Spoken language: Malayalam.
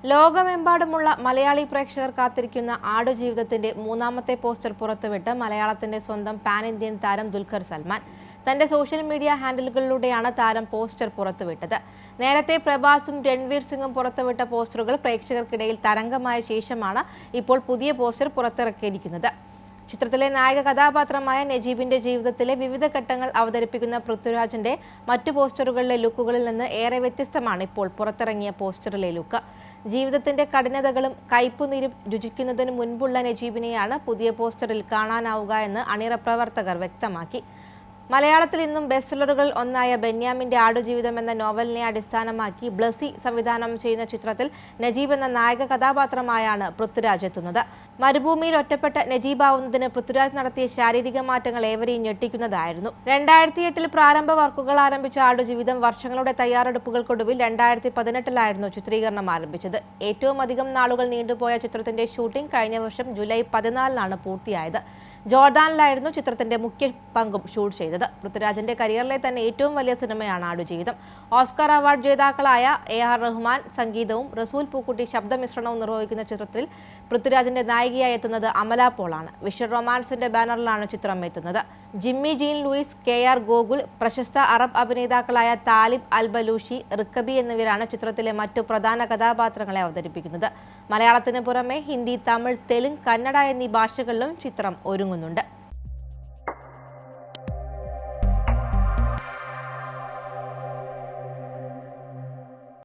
ലോകമെമ്പാടുമുള്ള മലയാളി പ്രേക്ഷകർ കാത്തിരിക്കുന്ന ആടുജീവിതത്തിന്റെ മൂന്നാമത്തെ പോസ്റ്റർ പുറത്തുവിട്ട് മലയാളത്തിന്റെ സ്വന്തം പാൻ ഇന്ത്യൻ താരം ദുൽഖർ സൽമാൻ. തന്റെ സോഷ്യൽ മീഡിയ ഹാൻഡിലുകളിലൂടെയാണ് താരം പോസ്റ്റർ പുറത്തുവിട്ടത്. നേരത്തെ പ്രഭാസും രൺവീർ സിംഗും പുറത്തുവിട്ട പോസ്റ്ററുകൾ പ്രേക്ഷകർക്കിടയിൽ തരംഗമായ ശേഷമാണ് ഇപ്പോൾ പുതിയ പോസ്റ്റർ പുറത്തിറക്കിയിരിക്കുന്നത്. ചിത്രത്തിലെ നായക കഥാപാത്രമായ നജീബിന്റെ ജീവിതത്തിലെ വിവിധ ഘട്ടങ്ങൾ അവതരിപ്പിക്കുന്ന പൃഥ്വിരാജിന്റെ മറ്റു പോസ്റ്ററുകളിലെ ലുക്കുകളിൽ നിന്ന് ഏറെ വ്യത്യസ്തമാണ് ഇപ്പോൾ പുറത്തിറങ്ങിയ പോസ്റ്ററിലെ ലുക്ക്. ജീവിതത്തിന്റെ കഠിനതകളും കയ്പുനീരും രുചിക്കുന്നതിന് മുൻപുള്ള നജീബിനെയാണ് പുതിയ പോസ്റ്ററിൽ കാണാനാവുക എന്ന് അണിയറ പ്രവർത്തകർ വ്യക്തമാക്കി. മലയാളത്തിൽ ഇന്നും ബെസ്റ്റ് സെല്ലറുകളിൽ ഒന്നായ ബെന്യാമിന്റെ ആടുജീവിതം എന്ന നോവലിനെ അടിസ്ഥാനമാക്കി ബ്ലസി സംവിധാനം ചെയ്യുന്ന ചിത്രത്തിൽ നജീബ് എന്ന നായക കഥാപാത്രമായാണ് പൃഥ്വിരാജ് എത്തുന്നത്. മരുഭൂമിയിൽ ഒറ്റപ്പെട്ട നജീബാവുന്നതിന് പൃഥ്വിരാജ് നടത്തിയ ശാരീരിക മാറ്റങ്ങൾ ഏവരെയും ഞെട്ടിക്കുന്നതായിരുന്നു. 2008 പ്രാരംഭ വർക്കുകൾ ആരംഭിച്ച ആടുജീവിതം വർഷങ്ങളുടെ തയ്യാറെടുപ്പുകൾക്കൊടുവിൽ 2018 ചിത്രീകരണം ആരംഭിച്ചത്. ഏറ്റവും അധികം നാളുകൾ നീണ്ടുപോയ ചിത്രത്തിന്റെ ഷൂട്ടിംഗ് കഴിഞ്ഞ വർഷം ജൂലൈ 14 പൂർത്തിയായത്. ജോർദാനിലായിരുന്നു ചിത്രത്തിന്റെ മുഖ്യ പങ്കും ഷൂട്ട് ചെയ്തത്. പൃഥ്വിരാജിന്റെ കരിയറിലെ തന്നെ ഏറ്റവും വലിയ സിനിമയാണ് ആടുജീവിതം. ഓസ്കാർ അവാർഡ് ജേതാക്കളായ AR റഹ്മാൻ സംഗീതവും റസൂൽ പൂക്കുട്ടി ശബ്ദമിശ്രണവും നിർവഹിക്കുന്ന ചിത്രത്തിൽ പൃഥ്വിരാജിന്റെ നായികയായി എത്തുന്നത് അമല പോളാണ്. വിഷ്വൽ റൊമാൻസിന്റെ ബാനറിലാണ് ചിത്രം എത്തുന്നത്. Jimmy gene Luis, KR Gokul, പ്രശസ്ത അറബ് അഭിനേതാക്കളായ താലിബ് അൽ ബലൂഷി, റിക്കബി എന്നിവരാണ് ചിത്രത്തിലെ മറ്റു പ്രധാന കഥാപാത്രങ്ങളെ അവതരിപ്പിക്കുന്നത്. മലയാളത്തിന് പുറമെ ഹിന്ദി, തമിഴ്, തെലുങ്ക്, കന്നഡ എന്നീ ഭാഷകളിലും ചിത്രം ഒരുങ്ങുന്നുണ്ട്.